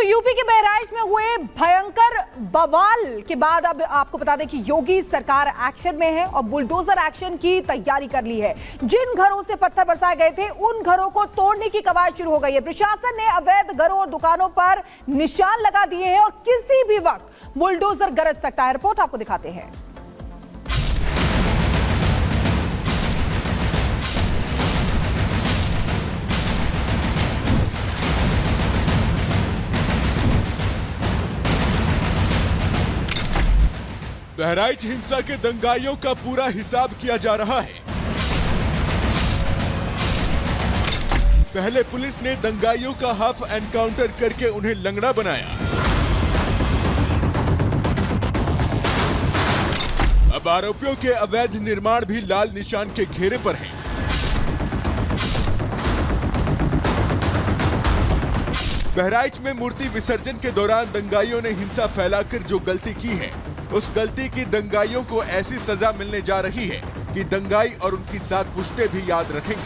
UP के बहराइच में हुए भयंकर बवाल के बाद अब आपको बता दें कि योगी सरकार एक्शन में है और बुलडोजर एक्शन की तैयारी कर ली है। जिन घरों से पत्थर बरसाए गए थे उन घरों को तोड़ने की कवायद शुरू हो गई है। प्रशासन ने अवैध घरों और दुकानों पर निशान लगा दिए हैं और किसी भी वक्त बुलडोजर गरज सकता है। रिपोर्ट आपको दिखाते हैं। बहराइच हिंसा के दंगाइयों का पूरा हिसाब किया जा रहा है। पहले पुलिस ने दंगाइयों का हाफ एनकाउंटर करके उन्हें लंगड़ा बनाया। अब आरोपियों के अवैध निर्माण भी लाल निशान के घेरे पर हैं। बहराइच में मूर्ति विसर्जन के दौरान दंगाइयों ने हिंसा फैलाकर जो गलती की है, उस गलती की दंगाइयों को ऐसी सजा मिलने जा रही है कि दंगाई और उनकी 7 पुश्तें भी याद रखेंगी।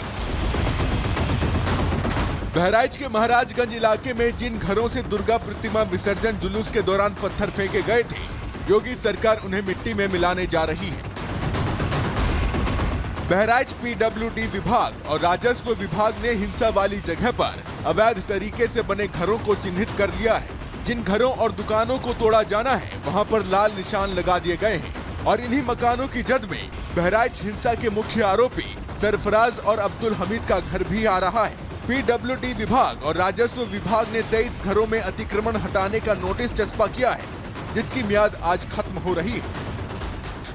बहराइच के महाराजगंज इलाके में जिन घरों से दुर्गा प्रतिमा विसर्जन जुलूस के दौरान पत्थर फेंके गए थे, योगी सरकार उन्हें मिट्टी में मिलाने जा रही है। बहराइच पीडब्ल्यूडी विभाग और राजस्व विभाग ने हिंसा वाली जगह पर अवैध तरीके से बने घरों को चिन्हित कर लिया है। जिन घरों और दुकानों को तोड़ा जाना है वहां पर लाल निशान लगा दिए गए हैं और इन्हीं मकानों की जद में बहराइच हिंसा के मुख्य आरोपी सरफराज और अब्दुल हमीद का घर भी आ रहा है। पीडब्ल्यूडी विभाग और राजस्व विभाग ने 23 घरों में अतिक्रमण हटाने का नोटिस चस्पा किया है, जिसकी मियाद आज खत्म हो रही है।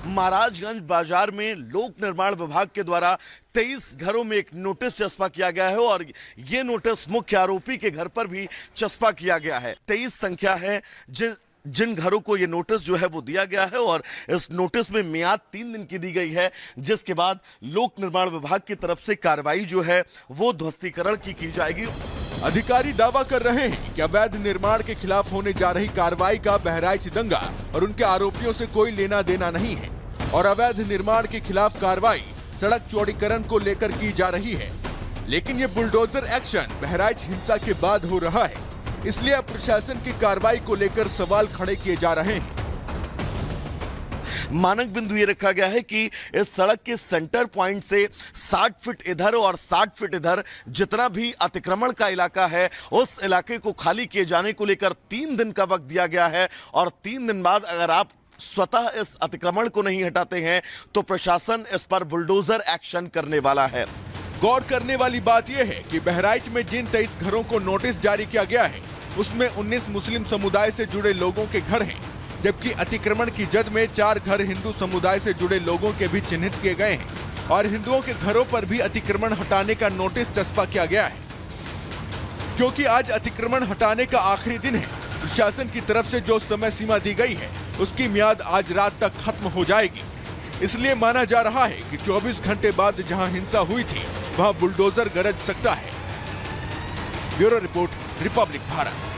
महाराजगंज बाजार में लोक निर्माण विभाग के द्वारा 23 घरों में एक नोटिस चस्पा किया गया है और ये नोटिस मुख्य आरोपी के घर पर भी चस्पा किया गया है। 23 संख्या है जिन घरों को ये नोटिस जो है वो दिया गया है और इस नोटिस में मियाद 3 दिन की दी गई है, जिसके बाद लोक निर्माण विभाग की तरफ से कार्रवाई जो है वो ध्वस्तीकरण की जाएगी। अधिकारी दावा कर रहे हैं कि अवैध निर्माण के खिलाफ होने जा रही कार्रवाई का बहराइच दंगा और उनके आरोपियों से कोई लेना देना नहीं है और अवैध निर्माण के खिलाफ कार्रवाई सड़क चौड़ीकरण को लेकर की जा रही है। लेकिन ये बुलडोजर एक्शन बहराइच हिंसा के बाद हो रहा है, इसलिए अब प्रशासन की कार्रवाई को लेकर सवाल खड़े किए जा रहे हैं। मानक बिंदु ये रखा गया है कि इस सड़क के सेंटर पॉइंट से 60 फीट इधर और 60 फीट इधर जितना भी अतिक्रमण का इलाका है, उस इलाके को खाली किए जाने को लेकर 3 दिन का वक्त दिया गया है और 3 दिन बाद अगर आप स्वतः इस अतिक्रमण को नहीं हटाते हैं तो प्रशासन इस पर बुलडोजर एक्शन करने वाला है। गौर करने वाली बात यह है कि बहराइच में जिन 23 घरों को नोटिस जारी किया गया है उसमें 19 मुस्लिम समुदाय से जुड़े लोगों के घर हैं, जबकि अतिक्रमण की जद में 4 घर हिंदू समुदाय से जुड़े लोगों के भी चिन्हित किए गए हैं और हिंदुओं के घरों पर भी अतिक्रमण हटाने का नोटिस चस्पा किया गया है। क्योंकि आज अतिक्रमण हटाने का आखिरी दिन है, प्रशासन की तरफ से जो समय सीमा दी गई है उसकी मियाद आज रात तक खत्म हो जाएगी। इसलिए माना जा रहा है कि 24 घंटे बाद जहां हिंसा हुई थी वहां बुलडोजर गरज सकता है। Bureau report, Republic Bharat.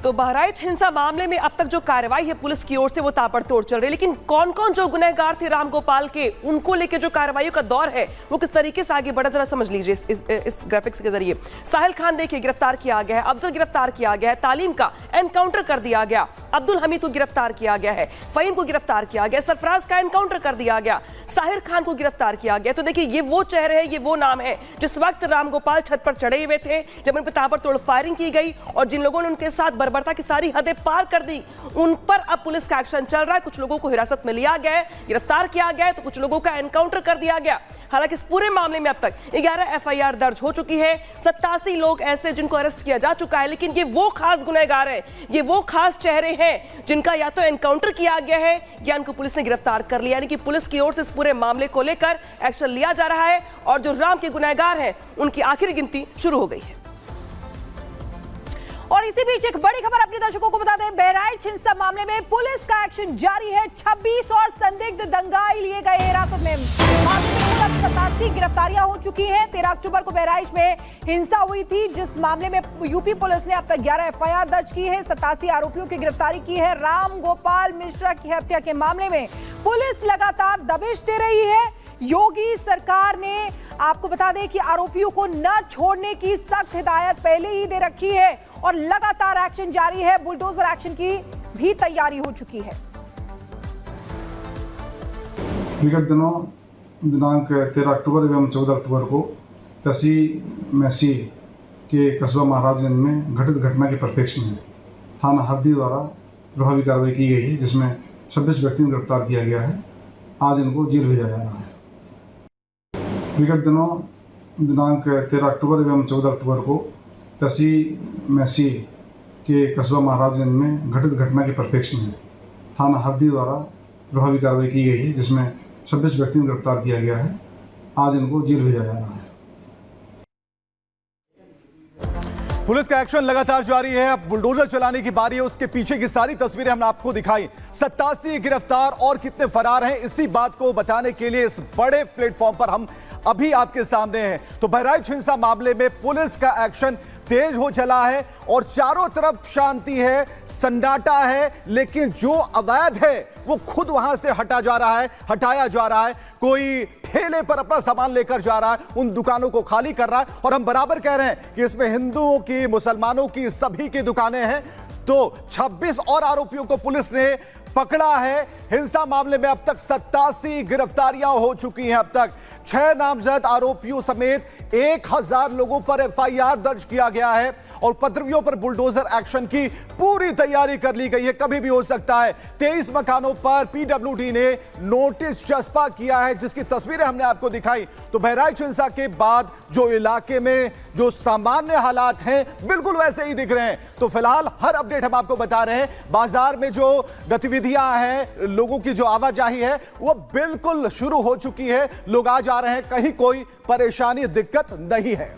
तो बहराइच हिंसा मामले में अब तक जो कार्रवाई है पुलिस की ओर से वो ताबड़तोड़ चल रही है, लेकिन कौन कौन जो गुनहगार थे रामगोपाल के, उनको लेके जो कार्रवाइयों का दौर है वो किस तरीके से आगे बढ़ा, जरा समझ लीजिए इस ग्राफिक्स के जरिए। साहिल खान देखिए गिरफ्तार किया गया है, अफजल गिरफ्तार किया गया है, तालीम का एनकाउंटर कर दिया गया, अब्दुल हमीद को गिरफ्तार किया गया है, फहीम को गिरफ्तार किया गया, सरफराज का एनकाउंटर कर दिया गया, साहिर खान को गिरफ्तार किया गया। तो देखिए ये वो चेहरे हैं, ये वो नाम है जिस वक्त रामगोपाल छत पर चढ़े हुए थे जब उन पर ताबड़तोड़ फायरिंग की गई और जिन लोगों ने उनके साथ बर्बरता की सारी हदें पार कर दी, उन पर अब पुलिस का एक्शन चल रहा है। कुछ लोगों को हिरासत में लिया गया है, गिरफ्तार किया गया है, तो कुछ लोगों का एनकाउंटर कर दिया गया। हालांकि इस पूरे मामले में अब तक 11 एफआईआर दर्ज हो चुकी है, 87 लोग ऐसे जिनको अरेस्ट किया जा चुका है। लेकिन ये वो खास गुनहगार हैं, ये वो खास चेहरे हैं जिनका या तो एनकाउंटर किया गया है या इनको पुलिस ने गिरफ्तार कर लिया, यानी कि पुलिस की ओर से इस पूरे मामले को लेकर एक्शन लिया जा रहा है और जो राम के गुनहगार हैं उनकी आखिरी गिनती शुरू हो गई है। और इसी बीच एक बड़ी खबर अपने दर्शकों को बता दें, बहराइच हिंसा मामले में पुलिस का एक्शन जारी है। 26 और संदिग्ध दंगाई लिए गए हिरासत में। मामले में अब 87 गिरफ्तारियां हो चुकी हैं। 13 अक्टूबर को बहराइच में हिंसा हुई थी, जिस मामले में यूपी पुलिस ने अब तक 11 एफआईआर दर्ज की है, 87 आरोपियों की गिरफ्तारी की है। राम गोपाल मिश्रा की हत्या के मामले में पुलिस लगातार दबिश दे रही है। योगी सरकार ने आपको बता दें कि आरोपियों को न छोड़ने की सख्त हिदायत पहले ही दे रखी है और लगातार एक्शन जारी है। बुलडोजर एक्शन की भी तैयारी हो चुकी है। विगत दिनों दिनांक 13 अक्टूबर एवं 14 अक्टूबर को तहसील मैसी के कस्बा महाराजगंज में घटित घटना के परिप्रेक्ष्य में थाना हरदी द्वारा प्रभावी कार्रवाई की गई है, जिसमें 26 व्यक्तियों को गिरफ्तार किया गया है। आज इनको जेल भेजा जा रहा है। विगत दिनों दिनांक 13 अक्टूबर एवं 14 अक्टूबर को तहसील मैसी के कस्बा महाराजगंज में घटित घटना के परिप्रेक्ष्य में थाना हरदी द्वारा प्रभावी कार्रवाई की गई है, जिसमें 26 व्यक्तियों को गिरफ्तार किया गया है। आज इनको जेल भेजा जा रहा है। पुलिस का एक्शन लगातार जारी है। अब बुलडोजर चलाने की बारी है। उसके पीछे की सारी तस्वीरें हमने आपको दिखाई। 87 गिरफ्तार और कितने फरार हैं, इसी बात को बताने के लिए इस बड़े प्लेटफॉर्म पर हम अभी आपके सामने हैं। तो बहराइच हिंसा मामले में पुलिस का एक्शन तेज हो चला है और चारों तरफ शांति है, सन्नाटा है, लेकिन जो अवैध है वो खुद वहां से हटाया जा रहा है। कोई ठेले पर अपना सामान लेकर जा रहा है, उन दुकानों को खाली कर रहा है। और हम बराबर कह रहे हैं कि इसमें हिंदुओं की, मुसलमानों की, सभी की दुकानें हैं। तो 26 और आरोपियों को पुलिस ने पकड़ा है। हिंसा मामले में अब तक 87 गिरफ्तारियां हो चुकी हैं। अब तक 6 नामजद आरोपियों समेत 1000 लोगों पर एफआईआर दर्ज किया गया है और उपद्रवियों पर बुलडोजर एक्शन की पूरी तैयारी कर ली गई है। कभी भी हो सकता है। 23 मकानों पर पीडब्ल्यूडी ने नोटिस चस्पा किया है, जिसकी तस्वीरें हमने आपको दिखाई। तो बहराइच हिंसा के बाद जो इलाके में जो सामान्य हालात हैं बिल्कुल वैसे ही दिख रहे हैं। तो फिलहाल हर अपडेट हम आपको बता रहे हैं। बाजार में जो गतिविधियां हैं, लोगों की जो आवाजाही है वो बिल्कुल शुरू हो चुकी है। लोग आ जा रहे हैं, कहीं कोई परेशानी, दिक्कत नहीं है।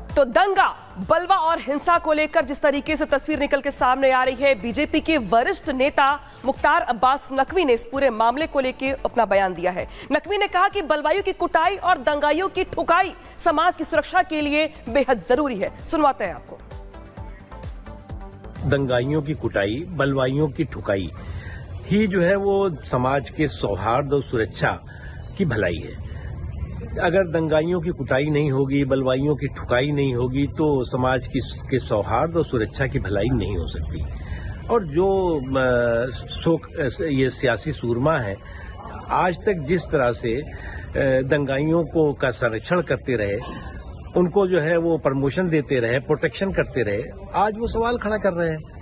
तो दंगा, बलवा और हिंसा को लेकर जिस तरीके से तस्वीर निकल के सामने आ रही है, बीजेपी के वरिष्ठ नेता मुख्तार अब्बास नकवी ने इस पूरे मामले को लेकर अपना बयान दिया है। नकवी ने कहा कि बलवाइयों की कुटाई और दंगाइयों की ठुकाई समाज की सुरक्षा के लिए बेहद जरूरी है। सुनवाते हैं आपको। दंगाइयों की कुटाई, बलवाइयों की ठुकाई ही जो है वो समाज के सौहार्द और सुरक्षा की भलाई है। अगर दंगाइयों की कुटाई नहीं होगी, बलवाइयों की ठुकाई नहीं होगी, तो समाज के सौहार्द और सुरक्षा की भलाई नहीं हो सकती। और जो ये सियासी सूरमा है, आज तक जिस तरह से दंगाइयों का संरक्षण करते रहे, उनको जो है वो प्रमोशन देते रहे, प्रोटेक्शन करते रहे, आज वो सवाल खड़ा कर रहे हैं।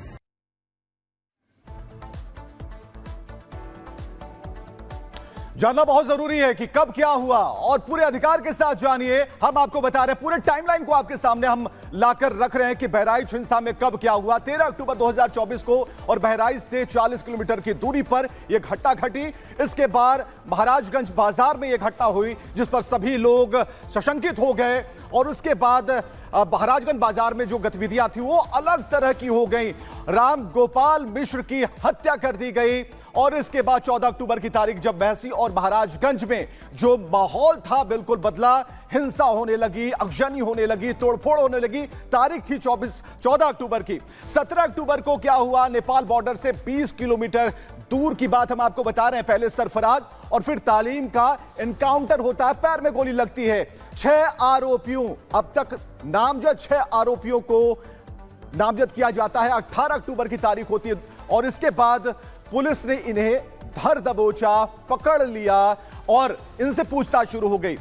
जानना बहुत जरूरी है कि कब क्या हुआ और पूरे अधिकार के साथ जानिए। हम आपको बता रहे हैं, पूरे टाइमलाइन को आपके सामने हम लाकर रख रहे हैं कि बहराइच हिंसा में कब क्या हुआ। 13 अक्टूबर 2024 को और बहराइच से 40 किलोमीटर की दूरी पर यह घटना घटी। इसके बाद महाराजगंज बाजार में यह घटना हुई, जिस पर सभी लोग सशंकित हो गए। और उसके बाद महाराजगंज बाजार में जो गतिविधियां थी वो अलग तरह की हो गई। राम गोपाल मिश्र की हत्या कर दी गई। और इसके बाद 14 अक्टूबर की तारीख जब महसी और महाराजगंज में जो माहौल था बिल्कुल बदला। हिंसा होने लगी, अगजनी होने लगी, तोड़फोड़ होने लगी। तारीख थी 14 अक्टूबर की। 17 अक्टूबर को क्या हुआ, नेपाल बॉर्डर से 20 किलोमीटर दूर की बात हम आपको बता रहे हैं। पहले सरफराज और फिर तालीम का एनकाउंटर होता है, पैर में गोली लगती है। 6 आरोपियों, अब तक नामजद 6 आरोपियों को नामजद किया जाता है। 18 अक्टूबर की तारीख होती है और इसके बाद पुलिस ने इन्हें धर दबोचा, पकड़ लिया और इनसे पूछताछ शुरू हो गई।